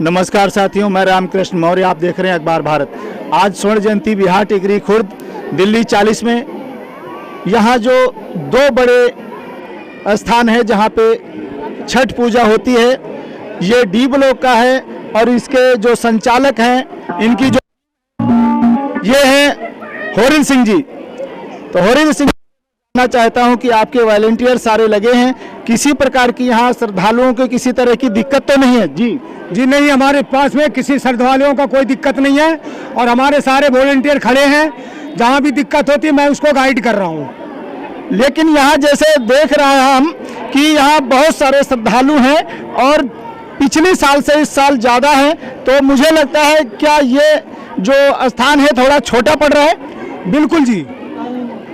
नमस्कार साथियों, मैं रामकृष्ण मौर्य, आप देख रहे हैं अखबार भारत। आज स्वर्ण जयंती बिहार टिकरी खुर्द दिल्ली 40 में यहाँ जो दो बड़े स्थान है जहाँ पे छठ पूजा होती है, ये डी ब्लॉक का है और इसके जो संचालक हैं इनकी जो ये हैं होरिल सिंह जी। तो होरिल सिंह जानना चाहता हूँ कि आपके वॉलंटियर सारे लगे हैं, किसी प्रकार की यहाँ श्रद्धालुओं को किसी तरह की दिक्कत तो नहीं है? जी नहीं, हमारे पास में किसी श्रद्धालुओं का कोई दिक्कत नहीं है और हमारे सारे वॉलंटियर खड़े हैं। जहाँ भी दिक्कत होती है मैं उसको गाइड कर रहा हूँ। लेकिन यहाँ जैसे देख रहे हैं हम कि यहाँ बहुत सारे श्रद्धालु हैं और पिछले साल से इस साल ज़्यादा है, तो मुझे लगता है क्या ये जो स्थान है थोड़ा छोटा पड़ रहा है? बिल्कुल जी,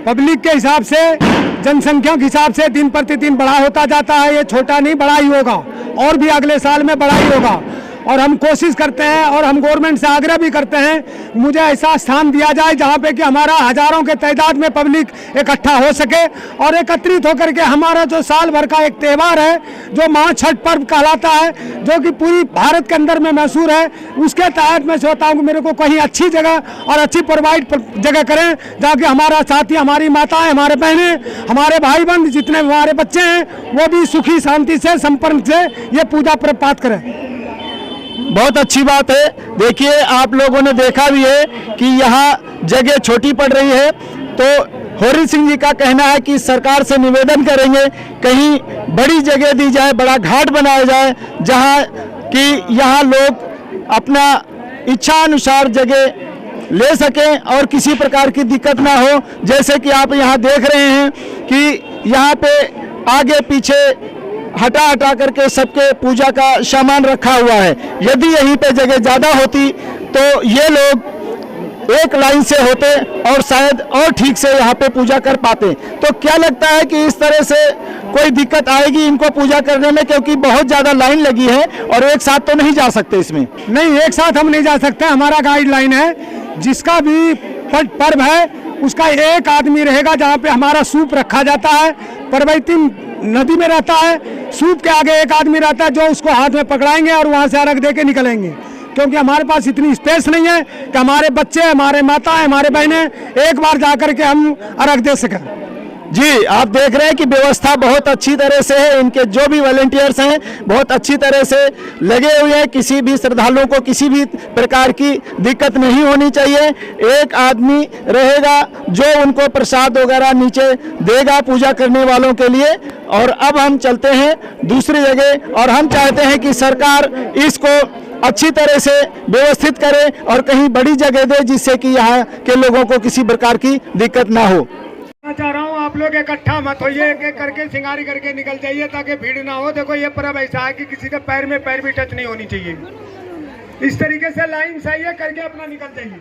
पब्लिक के हिसाब से, जनसंख्या के हिसाब से दिन प्रतिदिन बड़ा होता जाता है। ये छोटा नहीं, बड़ा ही होगा और भी अगले साल में बड़ा ही होगा। और हम कोशिश करते हैं और हम गवर्नमेंट से आग्रह भी करते हैं मुझे ऐसा स्थान दिया जाए जहाँ पे कि हमारा हजारों के तादाद में पब्लिक इकट्ठा हो सके और एकत्रित होकर के हमारा जो साल भर का एक त्यौहार है जो महा छठ पर्व कहलाता है, जो कि पूरी भारत के अंदर में मशहूर है, उसके तहत मैं चाहता हूँ कि मेरे को कहीं अच्छी जगह और अच्छी प्रोवाइड जगह करें जहाँ कि हमारा साथी, हमारी माताएं, हमारे बहनें, हमारे भाई बंद, जितने हमारे बच्चे हैं वो भी सुखी शांति से संपन्न से ये पूजा पाठ करें। बहुत अच्छी बात है। देखिए, आप लोगों ने देखा भी है कि यहाँ जगह छोटी पड़ रही है, तो होरिल सिंह जी का कहना है कि सरकार से निवेदन करेंगे कहीं बड़ी जगह दी जाए, बड़ा घाट बनाया जाए जहाँ कि यहाँ लोग अपना इच्छा अनुसार जगह ले सकें और किसी प्रकार की दिक्कत ना हो। जैसे कि आप यहाँ देख रहे हैं कि यहाँ पे आगे पीछे हटा करके सबके पूजा का सामान रखा हुआ है। यदि यहीं पे जगह ज़्यादा होती तो ये लोग एक लाइन से होते और शायद और ठीक से यहाँ पे पूजा कर पाते। तो क्या लगता है कि इस तरह से कोई दिक्कत आएगी इनको पूजा करने में, क्योंकि बहुत ज़्यादा लाइन लगी है और एक साथ तो नहीं जा सकते इसमें? नहीं, एक साथ हम नहीं जा सकते। हमारा गाइडलाइन है, जिसका भी पर्व है उसका एक आदमी रहेगा जहाँ पे हमारा सूप रखा जाता है। परवैती नदी में रहता है, सूप के आगे एक आदमी रहता है जो उसको हाथ में पकड़ाएंगे और वहाँ से अर्घ दे के निकलेंगे, क्योंकि हमारे पास इतनी स्पेस नहीं है कि हमारे बच्चे, हमारे माताएं, हमारे बहनें एक बार जा कर के हम अर्घ दे सकें। जी, आप देख रहे हैं कि व्यवस्था बहुत अच्छी तरह से है, इनके जो भी वॉलंटियर्स हैं बहुत अच्छी तरह से लगे हुए हैं। किसी भी श्रद्धालुओं को किसी भी प्रकार की दिक्कत नहीं होनी चाहिए। एक आदमी रहेगा जो उनको प्रसाद वगैरह नीचे देगा पूजा करने वालों के लिए। और अब हम चलते हैं दूसरी जगह और हम चाहते हैं कि सरकार इसको अच्छी तरह से व्यवस्थित करे और कहीं बड़ी जगह दे जिससे कि यहाँ के लोगों को किसी प्रकार की दिक्कत ना हो। मैं चाह रहा हूँ आप लोग इकट्ठा मत होइए, एक एक करके सिंगारी करके निकल जाइए ताकि भीड़ ना हो। देखो, ये पर्व ऐसा है कि किसी के पैर में पैर भी टच नहीं होनी चाहिए। इस तरीके से लाइन सही है करके अपना निकल जाइए।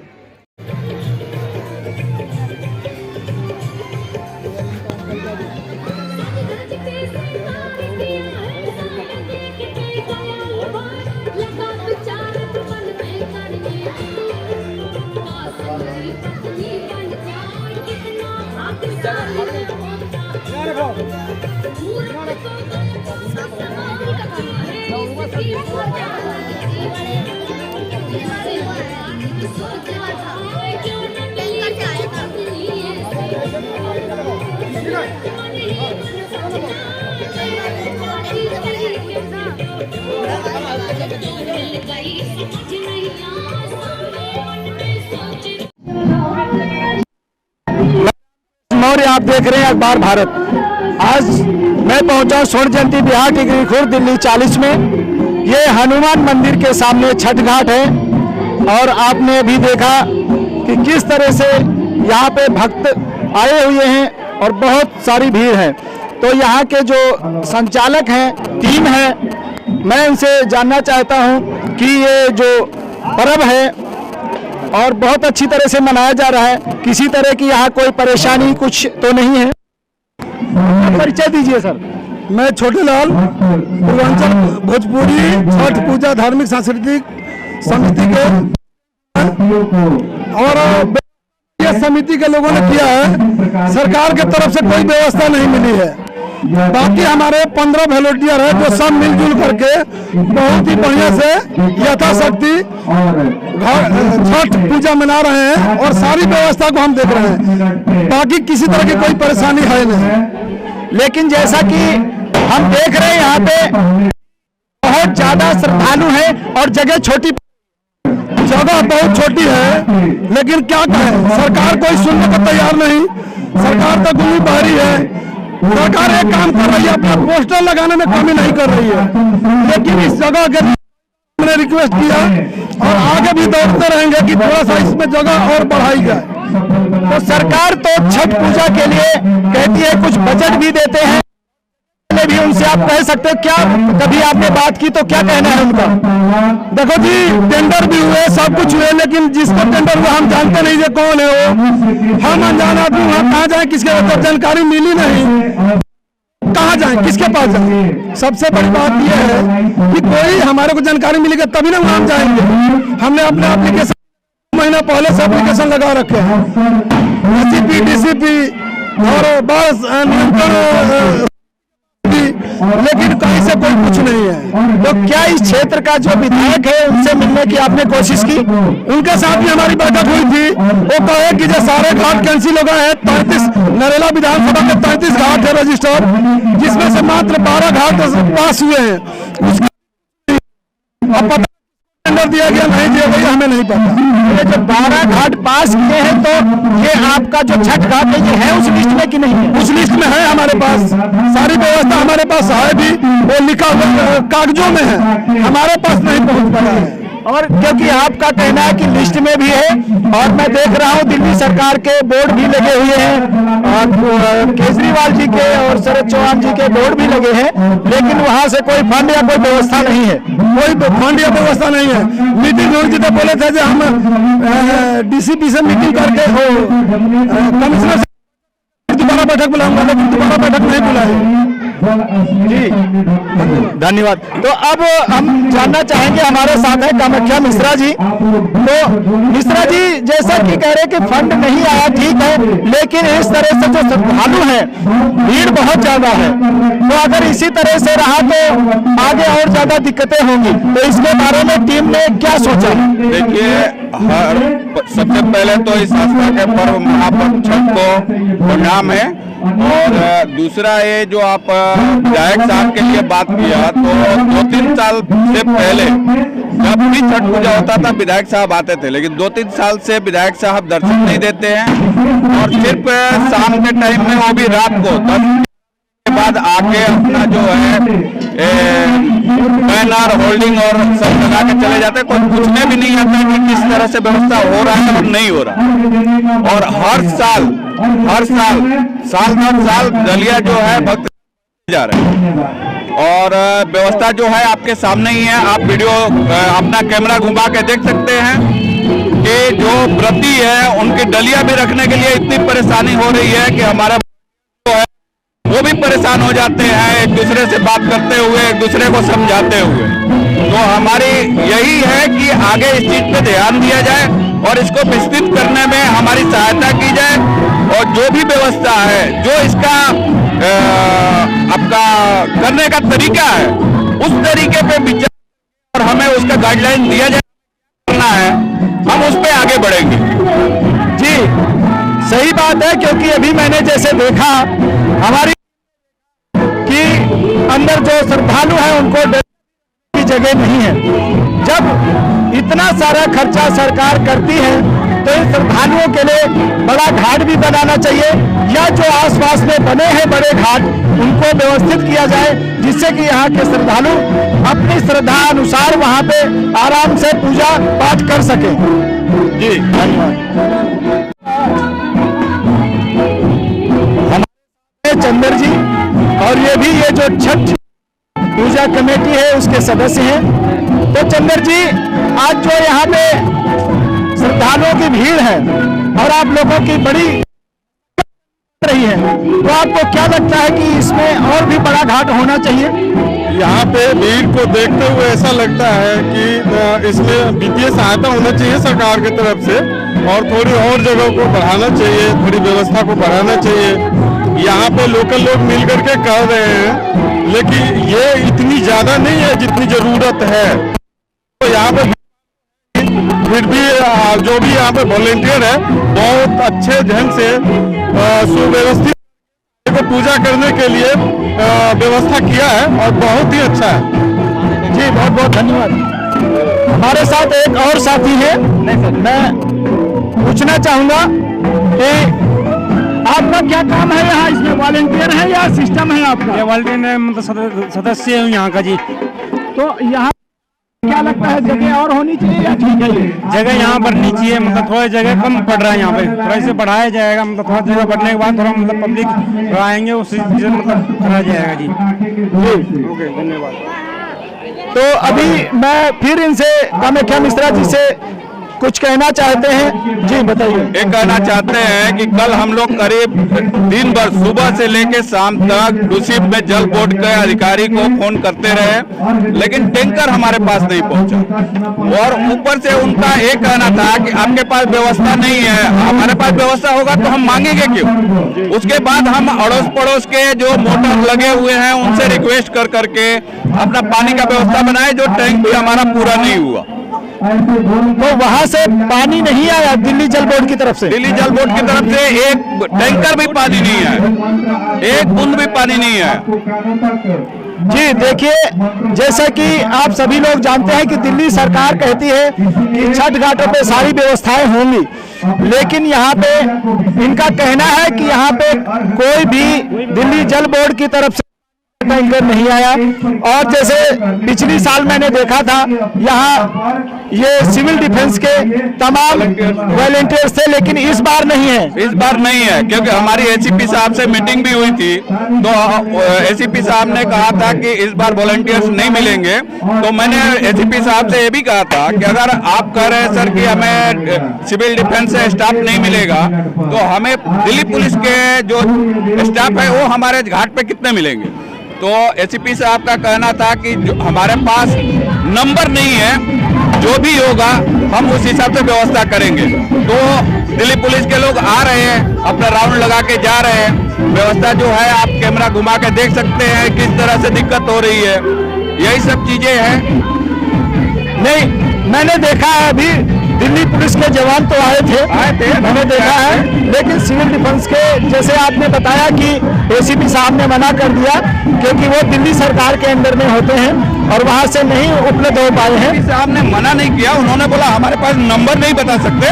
मौर्य, आप देख रहे हैं अखबार भारत। आज मैं पहुंचा स्वर्ण जयंती बिहार टिकरी खुर्द दिल्ली 40 में। ये हनुमान मंदिर के सामने छठ घाट है और आपने अभी देखा कि किस तरह से यहाँ पे भक्त आए हुए हैं और बहुत सारी भीड़ है। तो यहाँ के जो संचालक हैं, टीम है, मैं उनसे जानना चाहता हूँ कि ये जो पर्व है और बहुत अच्छी तरह से मनाया जा रहा है, किसी तरह की यहाँ कोई परेशानी कुछ तो नहीं है? परिचय दीजिए सर। मैं छोटे लाल, पूर्वांचल भोजपुरी छठ पूजा धार्मिक सांस्कृतिक समिति के और समिति के लोगों ने किया है। सरकार के तरफ से कोई व्यवस्था नहीं मिली है बाकी हमारे 15 वॉलंटियर है जो सब मिलजुल करके बहुत ही बढ़िया से यथाशक्ति छठ पूजा मना रहे हैं और सारी व्यवस्था को हम देख रहे हैं। बाकी किसी तरह की कोई परेशानी है नहीं। लेकिन जैसा कि हम देख रहे हैं यहाँ पे बहुत ज्यादा श्रद्धालु हैं और जगह छोटी, जगह बहुत छोटी है, लेकिन क्या कहें, सरकार कोई सुनने को तैयार नहीं। सरकार तो गुल्ली बहरी है। सरकार एक काम कर रही है, अपना पोस्टर लगाने में कमी नहीं कर रही है, लेकिन इस जगह के मैंने रिक्वेस्ट किया और आगे भी दौड़ते रहेंगे कि थोड़ा सा इसमें जगह और बढ़ाई जाए। तो सरकार तो छठ पूजा के लिए कहती है, कुछ बजट भी देते हैं, भी उनसे आप कह सकते हो क्या, कभी आपने बात की तो क्या कहना है उनका? देखो जी, टेंडर भी हुए, सब कुछ हुए, लेकिन जिसका टेंडर हुआ हम जानते नहीं जो कौन है वो। हम अनजान आदमी वहाँ कहाँ जाए, किसके तो जानकारी मिली नहीं, कहाँ जाए, किसके पास जाए। सबसे बड़ी बात यह है कि कोई हमारे को जानकारी मिलेगा तभी ना वहाँ हम जाएंगे। हमने अपने एप्लीकेशन महीना पहले से एप्लीकेशन लगा रखे हैं, एसीपी, डीसीपी और बस नियंत्रण, लेकिन कहीं से कोई कुछ नहीं है। तो क्या इस क्षेत्र का जो विधायक है उनसे मिलने की आपने कोशिश की? उनके साथ भी हमारी बैठक हुई थी। वो कहे कि जो सारे घाट कैंसिल हो गए हैं, 33 नरेला विधानसभा के 33 घाट है रजिस्टर, जिसमें से मात्र 12 घाट पास हुए हैं। अब पता टेंडर दिया गया नहीं दिया गया हमें नहीं पता। ये जो 12 घाट पास किए हैं, तो ये आपका जो छठ घाट है ये है उस लिस्ट में कि नहीं है? उस लिस्ट में है, हमारे पास सारी व्यवस्था हमारे पास है भी, वो लिखा हुआ कागजों में है, हमारे पास नहीं पहुंच पाया है। और क्योंकि आपका कहना है कि लिस्ट में भी है, और मैं देख रहा हूँ दिल्ली सरकार के बोर्ड भी लगे हुए हैं और केजरीवाल जी के और शरद चौहान जी के बोर्ड भी लगे हैं, लेकिन वहाँ से कोई फंड या कोई व्यवस्था नहीं है। कोई फंड या व्यवस्था नहीं है। मीटिंग हुई थी तो बोले थे कि हम डीसीपी से मीटिंग करके कमिश्नर से दोबारा बैठक बुलाऊंगा, लेकिन दोबारा बैठक नहीं बुलाई। जी धन्यवाद। तो अब हम जानना चाहेंगे, हमारे साथ है कामाख्या मिश्रा जी। तो मिश्रा जी, जैसा कि कह रहे कि फंड नहीं आया, ठीक है, लेकिन इस तरह से जो श्रद्धालु हैं, भीड़ बहुत ज्यादा है, तो अगर इसी तरह से रहा तो आगे और ज्यादा दिक्कतें होंगी, तो इसके बारे में टीम ने क्या सोचा? देखिए, सबसे पहले तो इस आस्था के पर्व महापर्व छठ को प्रणाम है, और दूसरा ये जो आप विधायक साहब के लिए बात किया, तो 2-3 साल से पहले जब भी छठ पूजा होता था विधायक साहब आते थे, लेकिन 2-3 साल से विधायक साहब दर्शन नहीं देते हैं, और सिर्फ शाम के टाइम में, वो भी रात को 10 के बाद आके अपना जो है बैनर होल्डिंग और सब लगा के चले जाते हैं। कोई पूछने भी नहीं आता कि किस तरह से व्यवस्था हो रहा है और नहीं हो रहा। और हर साल साल दर साल दलिया जो है भक्त जा रहे हैं, और व्यवस्था जो है आपके सामने ही है। आप वीडियो अपना कैमरा घुमा के देख सकते हैं कि जो व्रती है उनकी डलिया भी रखने के लिए इतनी परेशानी हो रही है कि हमारा वो भी परेशान हो जाते हैं, एक दूसरे से बात करते हुए, एक दूसरे को समझाते हुए। तो हमारी यही है कि आगे इस चीज पे ध्यान दिया जाए और इसको विस्तृत करने में हमारी सहायता की जाए, और जो भी व्यवस्था है, जो इसका आपका करने का तरीका है, उस तरीके पे विचार और हमें उसका गाइडलाइन दिया जाए, करना है, हम उस पे आगे बढ़ेंगे। जी सही बात है, क्योंकि अभी मैंने जैसे देखा हमारी कि अंदर जो श्रद्धालु हैं उनको की जगह नहीं है। जब इतना सारा खर्चा सरकार करती है तो इन श्रद्धालुओं के लिए बड़ा घाट भी बनाना चाहिए, या जो आसपास में बने हैं बड़े घाट उनको व्यवस्थित किया जाए, जिससे कि यहाँ के श्रद्धालु अपनी श्रद्धा अनुसार वहाँ पे आराम से पूजा पाठ कर सके। जी धन्यवाद। चंदर जी, और ये भी ये जो छठ पूजा कमेटी है उसके सदस्य हैं। तो चंदर जी, आज जो यहाँ पे श्रद्धालुओं की भीड़ है और आप लोगों की बड़ी रही है, तो आपको क्या लगता है कि इसमें और भी बड़ा घाट होना चाहिए? यहाँ पे भीड़ को देखते हुए ऐसा लगता है कि इसमें वित्तीय सहायता होना चाहिए सरकार की तरफ से, और थोड़ी और जगहों को बढ़ाना चाहिए, थोड़ी व्यवस्था को बढ़ाना चाहिए। यहाँ पे लोकल लोग मिल करके कर रहे हैं, लेकिन ये इतनी ज्यादा नहीं है जितनी जरूरत है। तो यहाँ पे फिर भी जो भी यहाँ पे वॉलेंटियर है बहुत अच्छे ढंग से सुव्यवस्थित को पूजा करने के लिए व्यवस्था किया है और बहुत ही अच्छा है। जी बहुत बहुत धन्यवाद। हमारे साथ एक और साथी है, मैं पूछना चाहूंगा कि आपका क्या काम है यहाँ? इसमें वॉलेंटियर है या सिस्टम है आपका? ये वॉलेंटियर मतलब सदस्य हूँ यहाँ का जी। तो यहाँ क्या लगता है जगह और होनी चाहिए या ठीक है? जगह यहाँ बढ़नी चाहिए, मतलब थोड़ा जगह कम पड़ रहा है यहाँ पे, थोड़ा इसे बढ़ाया जाएगा, मतलब थोड़ा जगह बढ़ने के बाद थोड़ा मतलब पब्लिक आएंगे उस मतलब करा जाएगा जी। ओके धन्यवाद। तो अभी मैं फिर इनसे कामाख्या मिश्रा जी से कुछ कहना चाहते हैं। जी बताइए। ये कहना चाहते हैं कि कल हम लोग करीब दिन भर सुबह से लेकर शाम तक दूषित में जल बोर्ड के अधिकारी को फोन करते रहे, लेकिन टैंकर हमारे पास नहीं पहुंचा। और ऊपर से उनका ये कहना था कि आपके पास व्यवस्था नहीं है, हमारे पास व्यवस्था होगा तो हम मांगेंगे क्यों। उसके बाद हम अड़ोस पड़ोस के जो मोटर लगे हुए हैं उनसे रिक्वेस्ट कर करके अपना पानी का व्यवस्था बनाए, जो टैंक भी हमारा पूरा नहीं हुआ। तो वहां से पानी नहीं आया दिल्ली जल बोर्ड की तरफ से? दिल्ली जल बोर्ड की तरफ से एक टैंकर भी पानी नहीं है, एक बूंद भी पानी नहीं है। जी देखिए, जैसा कि आप सभी लोग जानते हैं कि दिल्ली सरकार कहती है कि छठ घाटों पे सारी व्यवस्थाएं होंगी, लेकिन यहाँ पे इनका कहना है कि यहाँ पे कोई भी दिल्ली जल बोर्ड की तरफ से टैंकर नहीं आया। और जैसे पिछली साल मैंने देखा था यहाँ ये सिविल डिफेंस के तमाम वॉलेंटियर्स थे, लेकिन इस बार नहीं है। इस बार नहीं है क्योंकि हमारी एसीपी साहब से मीटिंग भी हुई थी, तो एसीपी साहब ने कहा था कि इस बार वॉलंटियर्स नहीं मिलेंगे। तो मैंने एसीपी साहब से ये भी कहा था कि अगर आप कह रहे हैं सर कि हमें सिविल डिफेंस से स्टाफ नहीं मिलेगा, तो हमें दिल्ली पुलिस के जो स्टाफ है वो हमारे घाट पे कितने मिलेंगे। तो एसीपी साहब का कहना था कि हमारे पास नंबर नहीं है, जो भी होगा हम उस हिसाब से व्यवस्था करेंगे। तो दिल्ली पुलिस के लोग आ रहे हैं, अपना राउंड लगा के जा रहे हैं। व्यवस्था जो है आप कैमरा घुमा के देख सकते हैं किस तरह से दिक्कत हो रही है, यही सब चीजें हैं। नहीं, मैंने देखा है अभी दिल्ली पुलिस के जवान तो आए थे मैंने देखा है, लेकिन सिविल डिफेंस के जैसे आपने बताया कि एसीपी साहब ने मना कर दिया क्योंकि वो दिल्ली सरकार के अंदर में होते हैं और वहां से नहीं उपलब्ध हो पाए हैं। साहब ने मना नहीं किया, उन्होंने बोला हमारे पास नंबर नहीं बता सकते,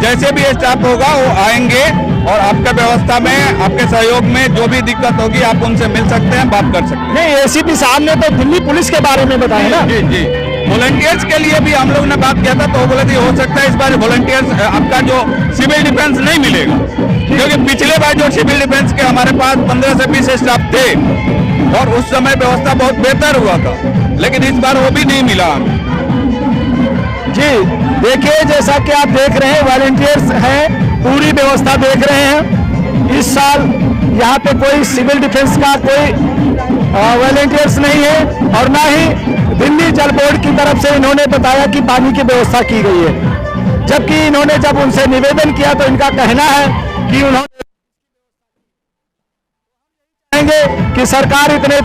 जैसे भी स्टाफ होगा वो आएंगे और आपका व्यवस्था में आपके सहयोग में जो भी दिक्कत होगी आप उनसे मिल सकते हैं, बात कर सकते हैं। नहीं, एसीपी साहब ने तो दिल्ली पुलिस के बारे में बताया ना। जी जी, वॉलंटियर्स के लिए भी हम लोग ने बात किया था, तो बोले थे हो सकता है इस बार वॉलंटियर्स आपका जो सिविल डिफेंस नहीं मिलेगा, क्योंकि पिछले बार जो सिविल डिफेंस के हमारे पास 15 से 20 स्टाफ थे और उस समय व्यवस्था बहुत बेहतर हुआ था, लेकिन इस बार वो भी नहीं मिला हमें। जी देखिए, जैसा कि आप देख रहे हैं वॉलंटियर्स हैं, पूरी व्यवस्था देख रहे हैं। इस साल यहाँ पे कोई सिविल डिफेंस का कोई वॉलंटियर्स नहीं है और ना ही दिल्ली जल बोर्ड की तरफ से इन्होंने बताया कि पानी की व्यवस्था की गई है। जबकि इन्होंने जब उनसे निवेदन किया तो इनका कहना है कि उन्होंने कि सरकार इतने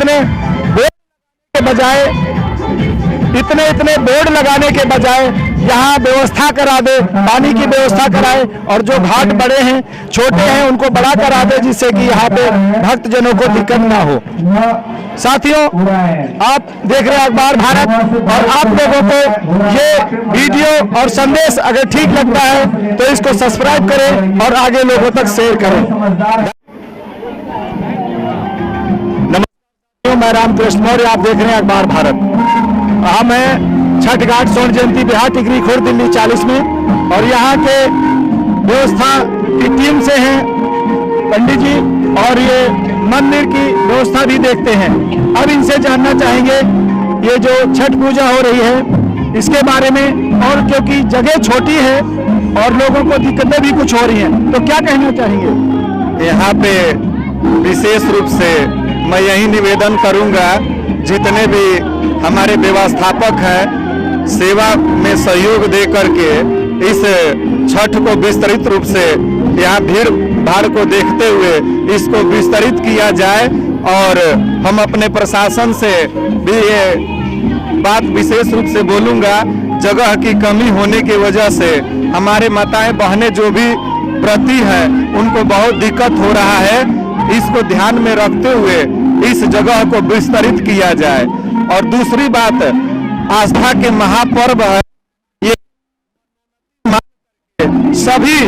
बोर्ड लगाने के बजाय यहाँ व्यवस्था करा दे, पानी की व्यवस्था कराए और जो घाट बड़े हैं छोटे हैं उनको बड़ा करा दे, जिससे कि यहाँ पे भक्तजनों को दिक्कत ना हो। साथियों, आप देख रहे हैं अखबार भारत और आप लोगों को ये वीडियो और संदेश अगर ठीक लगता है तो इसको सब्सक्राइब करें और आगे लोगों तक शेयर करें। नमस्कार, मैं रामकृष्ण मौर्य, आप देख रहे हैं अखबार भारत। हम हैं छठ घाट स्वर्ण जयंती बिहार टिकरी खोर दिल्ली 40 में और यहाँ के व्यवस्था की टीम से हैं पंडित जी और ये मंदिर की व्यवस्था भी देखते हैं। अब इनसे जानना चाहेंगे ये जो छठ पूजा हो रही है इसके बारे में, और क्योंकि जगह छोटी है और लोगों को दिक्कतें भी कुछ हो रही हैं, तो क्या कहना चाहेंगे? यहाँ पे विशेष रूप से मैं यही निवेदन करूंगा, जितने भी हमारे व्यवस्थापक हैं सेवा में सहयोग दे करके इस छठ को विस्तृत रूप से यहाँ भीड़ भाड़ को देखते हुए इसको विस्तरित किया जाए। और हम अपने प्रशासन से भी ये बात विशेष रूप से बोलूँगा, जगह की कमी होने की वजह से हमारे माताएं बहनें जो भी व्रती हैं उनको बहुत दिक्कत हो रहा है। इसको ध्यान में रखते हुए इस जगह को विस्तरित किया जाए। और दूसरी बात, आस्था के महापर्व है, ये सभी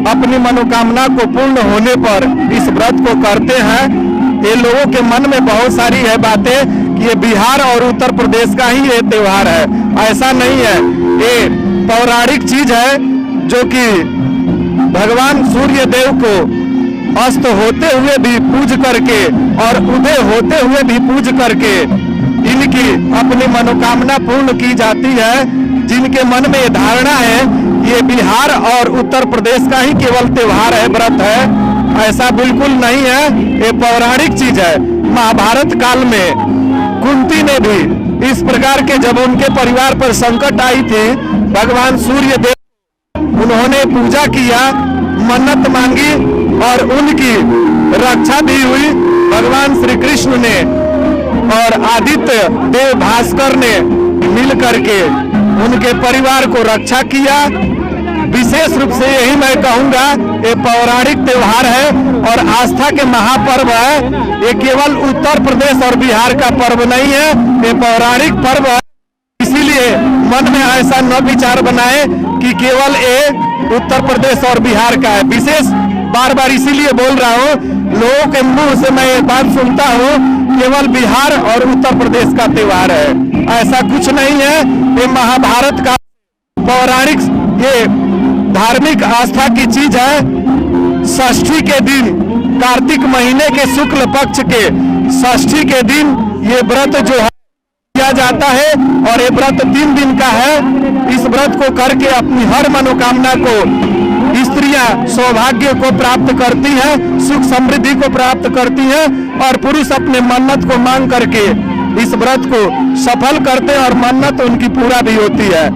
अपनी मनोकामना को पूर्ण होने पर इस व्रत को करते हैं। ये लोगों के मन में बहुत सारी है बातें कि ये बिहार और उत्तर प्रदेश का ही ये त्योहार है, ऐसा नहीं है। ये पौराणिक चीज है जो कि भगवान सूर्य देव को अस्त होते हुए भी पूज करके और उदय होते हुए भी पूज करके इनकी अपनी मनोकामना पूर्ण की जाती है। जिनके मन में ये धारणा है ये बिहार और उत्तर प्रदेश का ही केवल त्योहार है, व्रत है, ऐसा बिल्कुल नहीं है। ये पौराणिक चीज है। महाभारत काल में कुंती ने भी इस प्रकार के, जब उनके परिवार पर संकट आई थी, भगवान सूर्य देव उन्होंने पूजा किया, मन्नत मांगी और उनकी रक्षा भी हुई। भगवान श्री कृष्ण ने और आदित्य देव भास्कर ने मिल करके उनके परिवार को रक्षा किया। विशेष रूप से यही मैं कहूंगा, ये पौराणिक त्योहार है और आस्था के महापर्व है। ये केवल उत्तर प्रदेश और बिहार का पर्व नहीं है, ये पौराणिक पर्व है। इसीलिए मन में ऐसा न विचार बनाए कि केवल ये उत्तर प्रदेश और बिहार का है। विशेष बार बार इसीलिए बोल रहा हूँ, लोगों के मुंह से मैं ये बात सुनता हूँ केवल बिहार और उत्तर प्रदेश का त्योहार है, ऐसा कुछ नहीं है। ये महाभारत का पौराणिक, ये धार्मिक आस्था की चीज है। षष्ठी के दिन, कार्तिक महीने के शुक्ल पक्ष के षष्ठी के दिन ये व्रत जो है किया जाता है और ये व्रत 3 दिन का है। इस व्रत को करके अपनी हर मनोकामना को स्त्रियां सौभाग्य को प्राप्त करती हैं, सुख समृद्धि को प्राप्त करती हैं और पुरुष अपने मन्नत को मांग करके इस व्रत को सफल करते हैं और मन्नत उनकी पूरा भी होती है।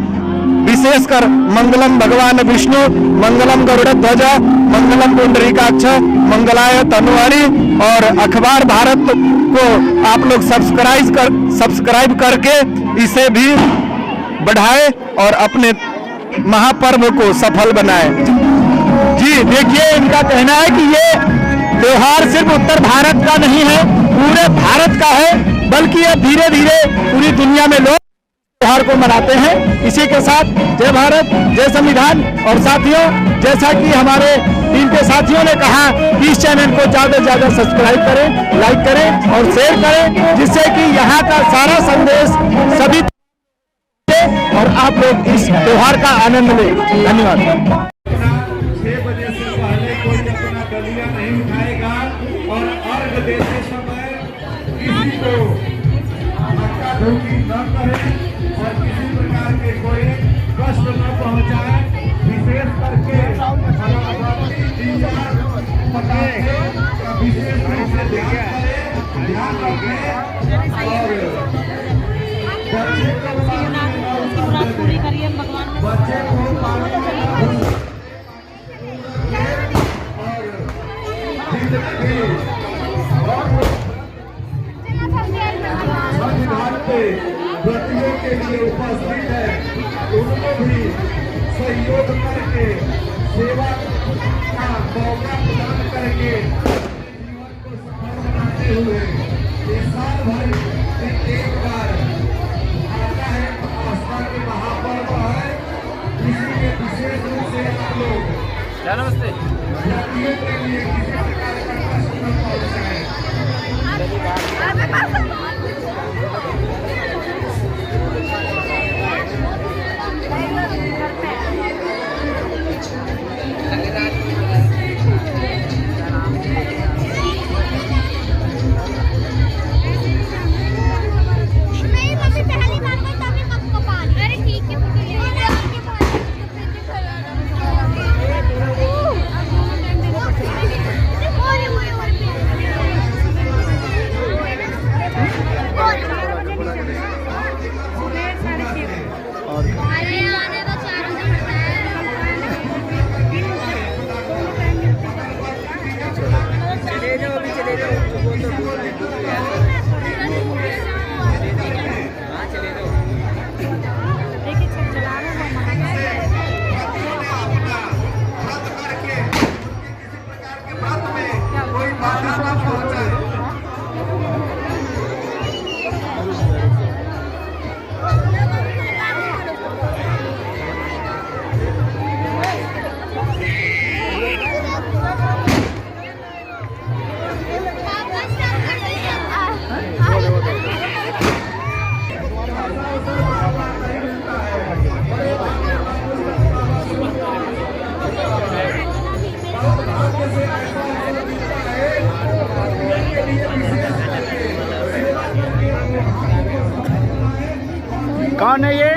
विशेषकर मंगलम भगवान विष्णु, मंगलम गरुड़ ध्वजा, मंगलम पुंडरीकाक्ष, मंगलाय तनुहरि। और अखबार भारत को आप लोग सब्सक्राइब करके इसे भी बढ़ाए और अपने महापर्व को सफल बनाए। जी देखिए, इनका कहना है कि ये त्योहार सिर्फ उत्तर भारत का नहीं है, पूरे भारत का है, बल्कि ये धीरे धीरे पूरी दुनिया में लोग त्योहार को मनाते हैं। इसी के साथ जय भारत, जय संविधान। और साथियों, जैसा कि हमारे टीम के साथियों ने कहा कि इस चैनल को ज्यादा से ज्यादा सब्सक्राइब करें, लाइक करें और शेयर करें, जिससे कि यहाँ का सारा संदेश सभी और आप लोग इस त्योहार का आनंद लें। धन्यवाद। 6 बजे से पहले कोई अपना डलिया नहीं उठाएगा और अर्घ देते समय किसी को धक्का धुक्की न करे और किसी प्रकार के कोई कष्ट न पहुंचाए। विशेष करके अगरबत्ती, दिया, पटाखे का विशेष रूप से ध्यान रखें और बच्चे को पूरी करिए भगवान में। बच्चे को पानी व्रतियों के लिए उपस्थित है, उनको भी सहयोग करके सेवा का मौका प्रदान करके जीवन को सफल बनाते हुए ये साल भर में एक बार आता है। आस्था के महापर्व है, इसी के विशेष रूप से आप लोग व्रतियों के लिए किसी प्रकार का कष्ट न पहुंचाए। कौन है ये?